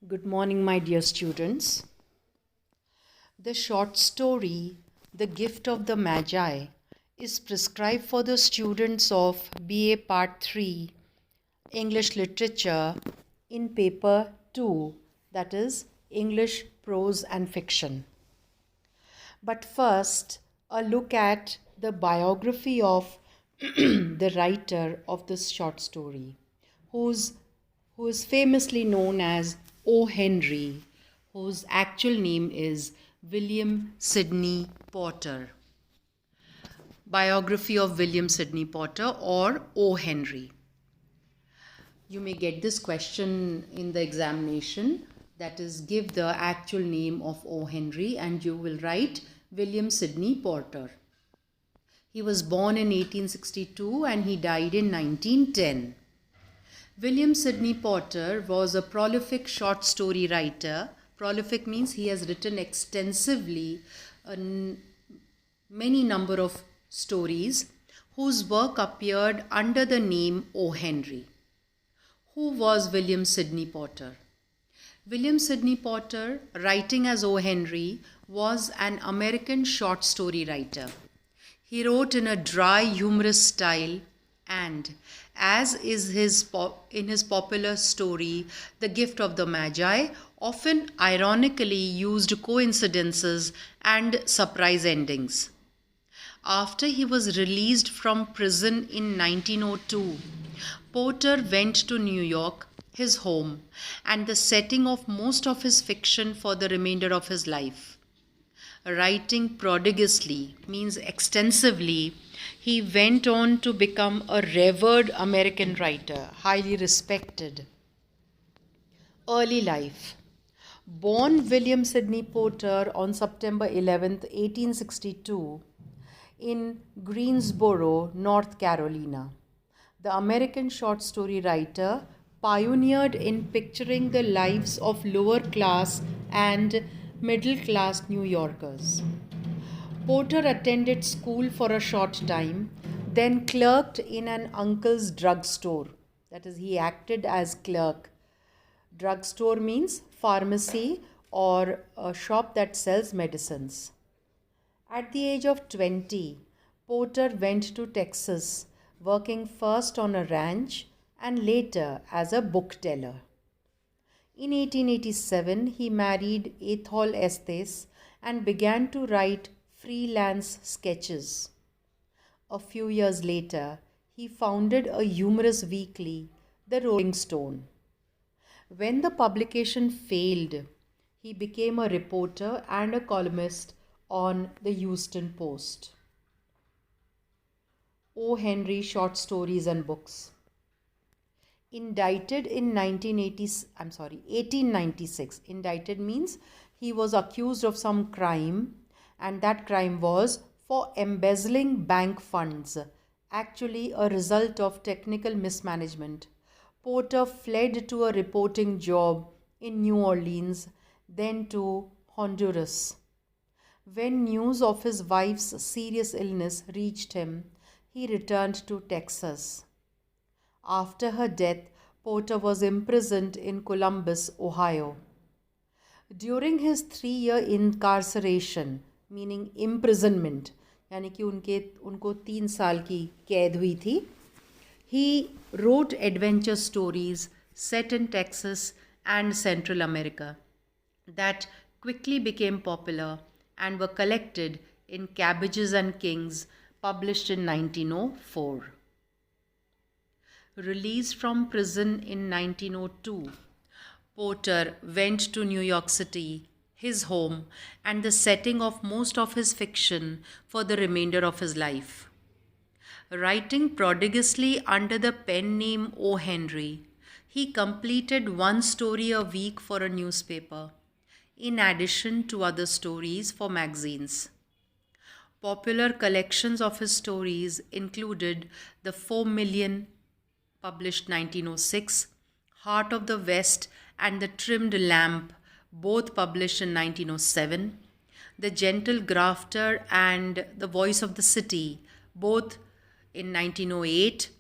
Good morning, my dear students. The short story, The Gift of the Magi, is prescribed for the students of BA Part 3, English Literature, in Paper 2, that is, English Prose and Fiction. But first, a look at the biography of the writer of this short story, who is famously known as O. Henry, whose actual name is William Sidney Porter. Biography of William Sidney Porter or O. Henry. You may get this question in the examination, that is, give the actual name of O. Henry and you will write William Sidney Porter. He was born in 1862 and he died in 1910. William Sidney Porter was a prolific short story writer. Prolific means he has written extensively many number of stories whose work appeared under the name O. Henry. Who was William Sidney Porter? William Sidney Porter, writing as O. Henry, was an American short story writer. He wrote in a dry, humorous style and, as is in his popular story, The Gift of the Magi, often ironically used coincidences and surprise endings. After he was released from prison in 1902, Porter went to New York, his home, and the setting of most of his fiction for the remainder of his life. Writing prodigiously means extensively, he went on to become a revered American writer, highly respected. Early life. Born William Sidney Porter on September 11, 1862, in Greensboro, North Carolina. The American short story writer pioneered in picturing the lives of lower class and middle class New Yorkers. Porter attended school for a short time, then clerked in an uncle's drugstore. That is, he acted as clerk. Drugstore means pharmacy or a shop that sells medicines. At the age of 20, Porter went to Texas, working first on a ranch and later as a book teller. In 1887, he married Ethel Estes and began to write freelance sketches. A few years later, he founded a humorous weekly, The Rolling Stone. When the publication failed, he became a reporter and a columnist on the Houston Post. O. Henry Short Stories and Books. Indicted in 1896. Indicted means he was accused of some crime, and that crime was for embezzling bank funds, actually a result of technical mismanagement. Porter fled to a reporting job in New Orleans, then to Honduras. When news of his wife's serious illness reached him, he returned to Texas. After her death, Porter was imprisoned in Columbus, Ohio. During his 3-year incarceration, meaning imprisonment, यानी कि उनको 3 साल की कैद हुई थी, he wrote adventure stories set in Texas and Central America that quickly became popular and were collected in Cabbages and Kings, published in 1904. Released from prison in 1902, Porter went to New York City, his home, and the setting of most of his fiction for the remainder of his life. Writing prodigiously under the pen name O. Henry, he completed one story a week for a newspaper, in addition to other stories for magazines. Popular collections of his stories included The 4 Million, published 1906, Heart of the West and The Trimmed Lamp, both published in 1907, The Gentle Grafter and The Voice of the City, both in 1908,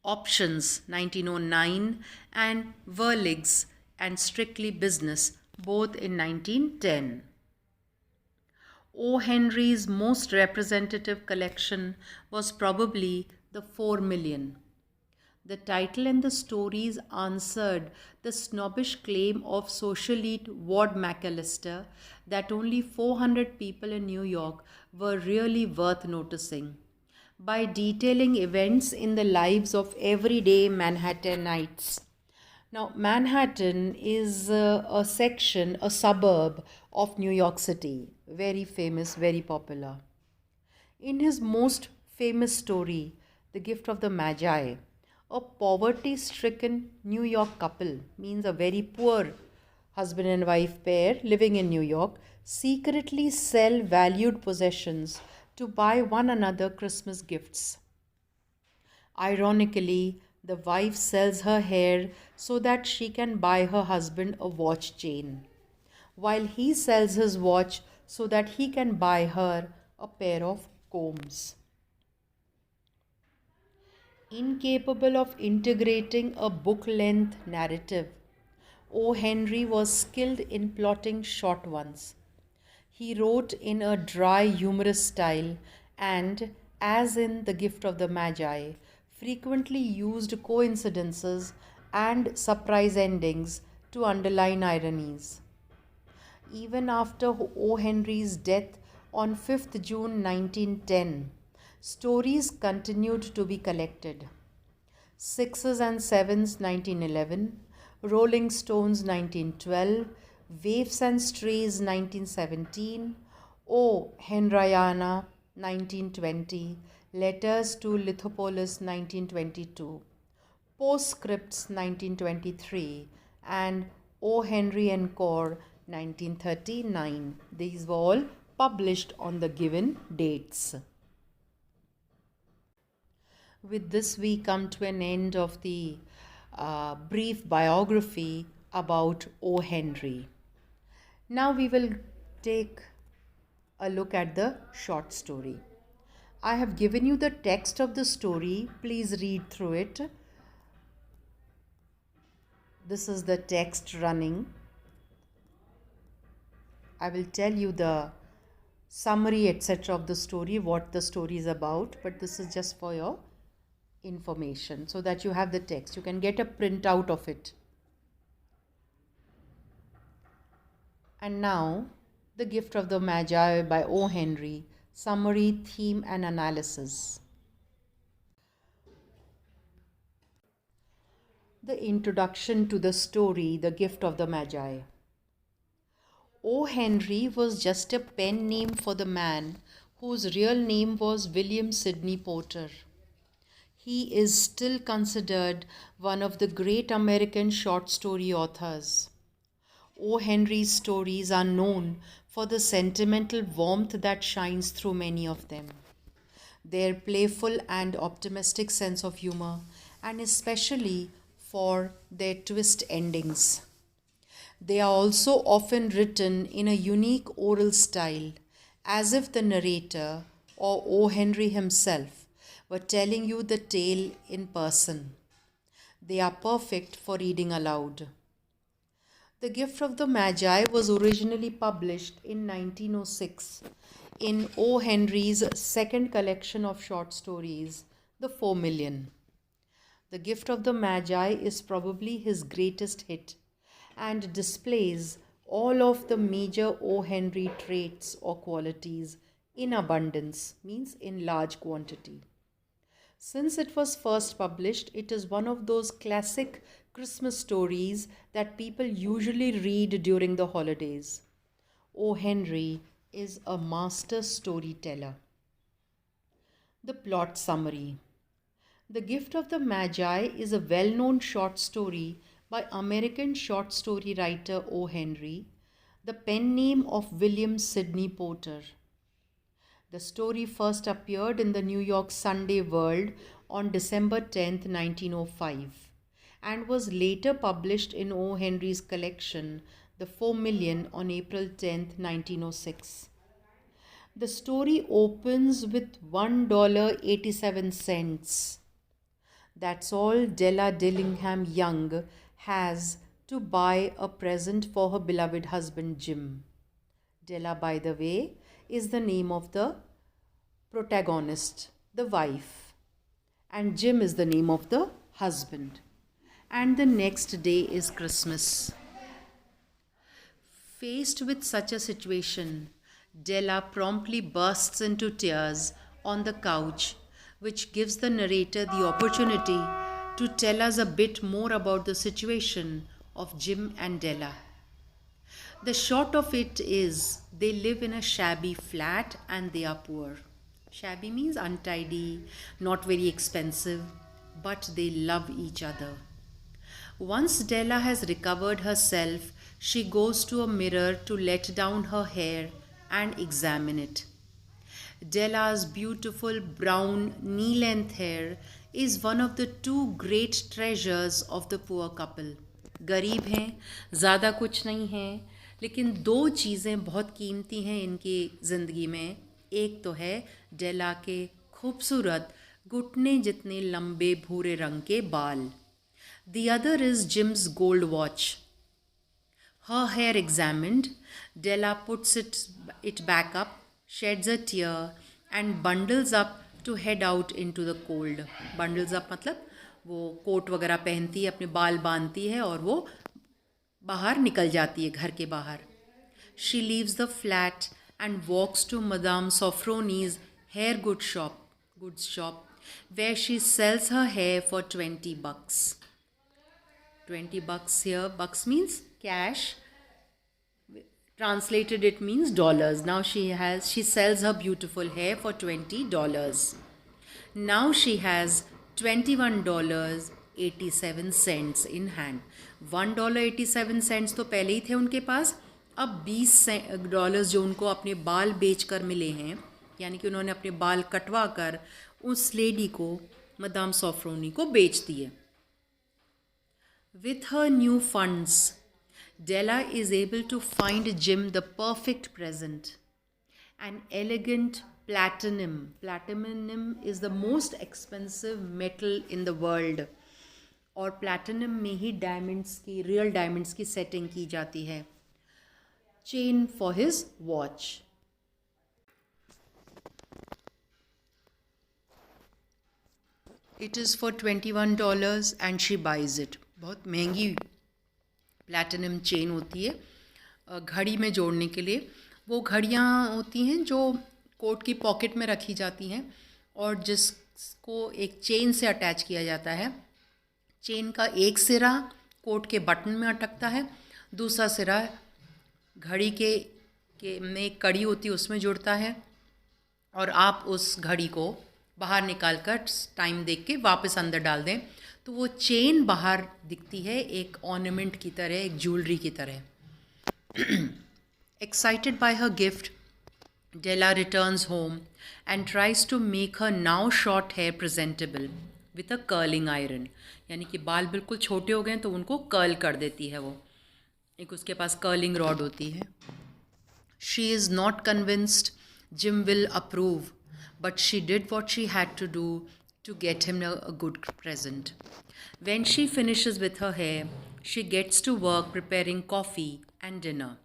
Options 1909, and Verlig's and Strictly Business, both in 1910. O. Henry's most representative collection was probably The 4 Million. The title and the stories answered the snobbish claim of socialite Ward McAllister that only 400 people in New York were really worth noticing, by detailing events in the lives of everyday Manhattanites. Now, Manhattan is a section, a suburb of New York City, very famous, very popular. In his most famous story, The Gift of the Magi, a poverty stricken New York couple, means a very poor husband and wife pair living in New York, secretly sell valued possessions to buy one another Christmas gifts. Ironically, the wife sells her hair so that she can buy her husband a watch chain, while he sells his watch so that he can buy her a pair of combs. Incapable of integrating a book length narrative, O. Henry was skilled in plotting short ones. He wrote in a dry, humorous style and, as in The Gift of the Magi, frequently used coincidences and surprise endings to underline ironies. Even after O. Henry's death on 5th June 1910, stories continued to be collected. Sixes and Sevens 1911, Rolling Stones 1912, Waifs and Strays 1917, O. Henryana 1920, Letters to Lithopolis 1922, Postscripts 1923, and O. Henry and Core 1939. These were all published on the given dates. With this, we come to an end of the brief biography about O. Henry. Now we will take a look at the short story. I have given you the text of the story. Please read through it. This is the text running. I will tell you the summary, etc., of the story, what the story is about, but this is just for your information so that you have the text. You can get a printout of it. And now, The Gift of the Magi by O. Henry. Summary, theme, and analysis. The introduction to the story, The Gift of the Magi. O. Henry was just a pen name for the man whose real name was William Sidney Porter. He is still considered one of the great American short story authors. O. Henry's stories are known for the sentimental warmth that shines through many of them, their playful and optimistic sense of humor, and especially for their twist endings. They are also often written in a unique oral style, as if the narrator, or O. Henry himself, were telling you the tale in person. They are perfect for reading aloud. The Gift of the Magi was originally published in 1906 in O. Henry's second collection of short stories, The 4 Million. The Gift of the Magi is probably his greatest hit and displays all of the major O. Henry traits or qualities in abundance, means in large quantity. Since it was first published, it is one of those classic Christmas stories that people usually read during the holidays. O. Henry is a master storyteller. The plot summary. The Gift of the Magi is a well-known short story by American short story writer O. Henry, the pen name of William Sidney Porter. The story first appeared in the New York Sunday World on December 10, 1905, and was later published in O. Henry's collection, The 4 Million, on April 10, 1906. The story opens with $1.87. That's all Della Dillingham Young has to buy a present for her beloved husband Jim. Della, by the way, is the name of the protagonist, the wife, and Jim is the name of the husband. And the next day is Christmas. Faced with such a situation, Della promptly bursts into tears on the couch, which gives the narrator the opportunity to tell us a bit more about the situation of Jim and Della. The short of it is they live in a shabby flat and they are poor. Shabby means untidy, not very expensive, but they love each other. Once Della has recovered herself, she goes to a mirror to let down her hair and examine it. Della's beautiful brown knee-length hair is one of the two great treasures of the poor couple. गरीब हैं, ज़्यादा कुछ नहीं हैं, लेकिन दो चीज़ें बहुत कीमती हैं इनकी ज़िंदगी में. एक तो है डेला के खूबसूरत घुटने जितने लंबे भूरे रंग के बाल. The other is Jim's gold watch. Her hair examined, Della puts it back up, sheds a tear and bundles up to head out into the cold. Bundles up मतलब वो कोट वगैरह पहनती है, अपने बाल बांधती है और वो बाहर निकल जाती है घर के बाहर. She leaves the flat and walks to Madame Sofroni's hair goods shop, where she sells her hair for $20. $20 here, bucks means cash. Translated it means dollars. Now she sells her beautiful hair for $20. Now she has $21.87 in hand. $1.87 तो पहले ही थे उनके पास. अब $20 जो उनको अपने बाल बेचकर मिले हैं, यानी कि उन्होंने अपने बाल कटवा कर उस लेडी को, मदाम सॉफ्रोनी को बेच दिए. With her new funds, Della is able to find Jim the perfect present. An elegant platinum. Platinum is the most expensive metal in the world. और प्लैटिनम में ही डायमंड्स की, रियल डायमंड्स की setting की जाती है. Chain for his watch. It is for $21 and she buys it. बहुत महंगी प्लैटिनम चेन होती है घड़ी में जोड़ने के लिए. वो घड़ियाँ होती हैं जो कोट की पॉकेट में रखी जाती हैं और जिसको एक चेन से अटैच किया जाता है. चेन का एक सिरा कोट के बटन में अटकता है, दूसरा सिरा घड़ी के में एक कड़ी होती है उसमें जुड़ता है और आप उस घड़ी को बाहर निकाल कर टाइम देख के वापस अंदर डाल दें तो वो चेन बाहर दिखती है एक ऑर्नामेंट की तरह, एक ज्वेलरी की तरह. Excited by her gift, Della returns home and tries to make her now short hair presentable with a curling iron. यानी कि बाल बिल्कुल छोटे हो गए तो उनको कर्ल कर देती है वो. एक उसके पास कर्लिंग रॉड होती है. She is not convinced Jim will approve, but she did what she had to do to get him a good present. When she finishes with her hair, she gets to work preparing coffee and dinner.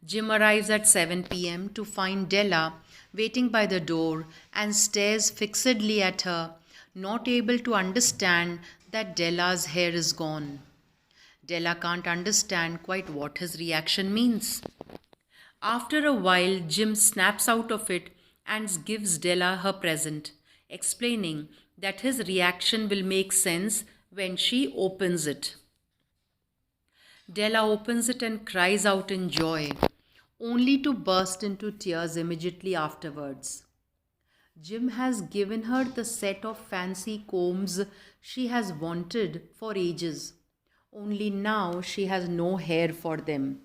Jim arrives at 7 p.m. to find Della waiting by the door and stares fixedly at her, not able to understand that Della's hair is gone. Della can't understand quite what his reaction means. After a while, Jim snaps out of it and gives Della her present, explaining that his reaction will make sense when she opens it. Della opens it and cries out in joy, only to burst into tears immediately afterwards. Jim has given her the set of fancy combs she has wanted for ages, only now she has no hair for them.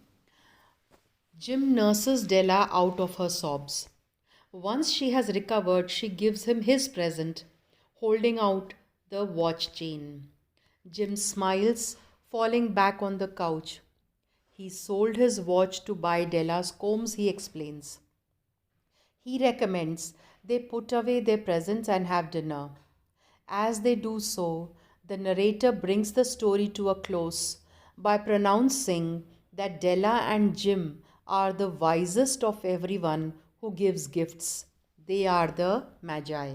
Jim nurses Della out of her sobs. Once she has recovered, she gives him his present, holding out the watch chain. Jim smiles, falling back on the couch. He sold his watch to buy Della's combs, he explains. He recommends they put away their presents and have dinner. As they do so, the narrator brings the story to a close by pronouncing that Della and Jim are the wisest of everyone who gives gifts. They are the Magi.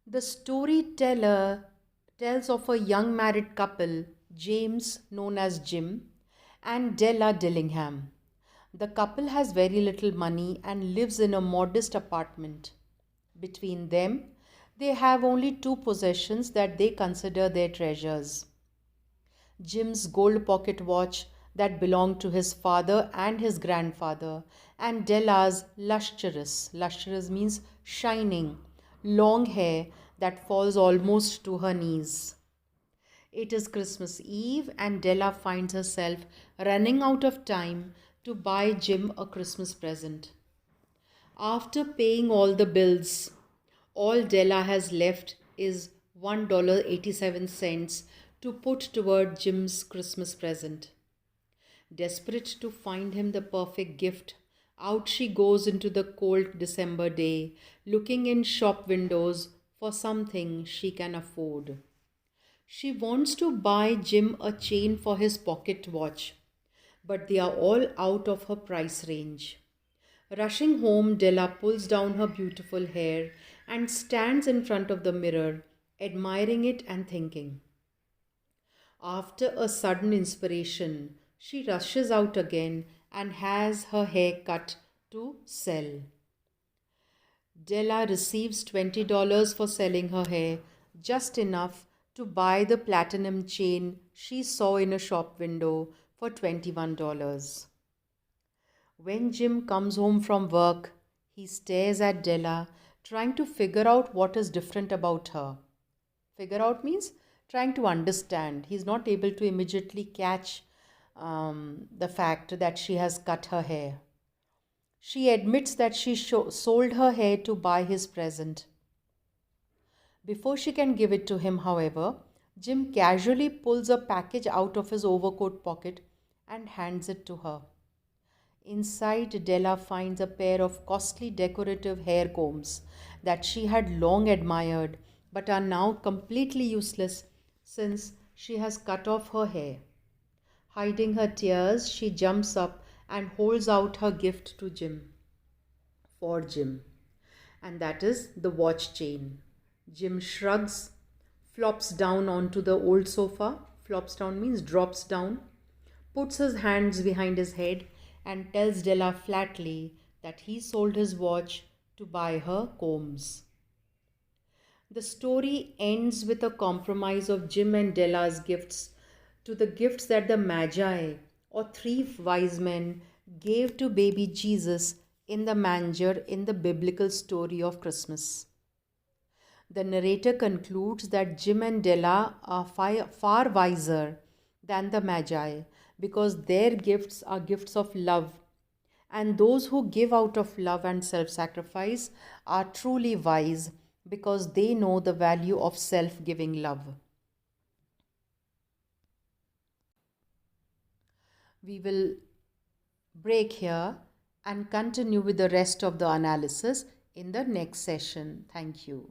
The storyteller tells of a young married couple, James, known as Jim, and Della Dillingham. The couple has very little money and lives in a modest apartment. Between them, they have only two possessions that they consider their treasures: Jim's gold pocket watch that belonged to his father and his grandfather, and Della's lustrous means shining, long hair that falls almost to her knees. It is Christmas Eve, and Della finds herself running out of time to buy Jim a Christmas present. After paying all the bills, all Della has left is $1.87 to put toward Jim's Christmas present. Desperate to find him the perfect gift, out she goes into the cold December day, looking in shop windows for something she can afford. She wants to buy Jim a chain for his pocket watch, but they are all out of her price range. Rushing home, Della pulls down her beautiful hair and stands in front of the mirror, admiring it and thinking. After a sudden inspiration, she rushes out again and has her hair cut to sell. Della receives $20 for selling her hair, just enough to buy the platinum chain she saw in a shop window for $21. When Jim comes home from work, he stares at Della, trying to figure out what is different about her. Figure out means trying to understand. He's not able to immediately catch the fact that she has cut her hair. She admits that she sold her hair to buy his present. Before she can give it to him, however, Jim casually pulls a package out of his overcoat pocket and hands it to her. Inside, Della finds a pair of costly decorative hair combs that she had long admired but are now completely useless since she has cut off her hair. Hiding her tears, she jumps up and holds out her gift to Jim. For Jim. And that is the watch chain. Jim shrugs, flops down onto the old sofa. Flops down means drops down. Puts his hands behind his head and tells Della flatly that he sold his watch to buy her combs. The story ends with a compromise of Jim and Della's gifts to the gifts that the Magi, or three wise men, gave to baby Jesus in the manger in the biblical story of Christmas. The narrator concludes that Jim and Della are far wiser than the Magi because their gifts are gifts of love, and those who give out of love and self sacrifice are truly wise because they know the value of self giving love. We will break here and continue with the rest of the analysis in the next session. Thank you.